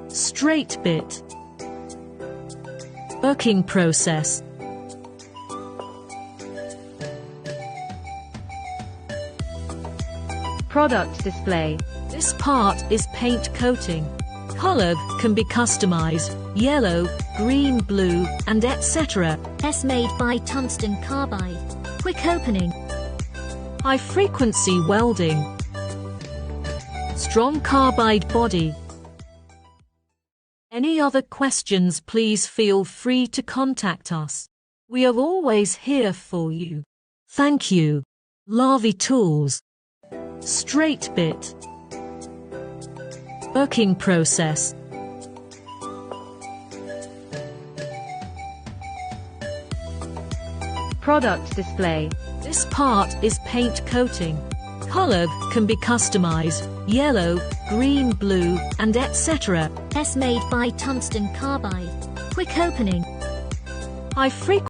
straight bit, working process, product display. This part is paint coating. Color can be customized, yellow, green, blue, and etc. S made by tungsten carbide. Quick opening. High frequency welding. Strong carbide body. Any other questions, please feel free to contact us. We are always here for you. Thank you. LAVIE tools. Straight bit. Working process. Product display. This part is paint coating. Color can be customized, yellow, green, blue, and etc. S made by tungsten carbide. Quick opening. High frequency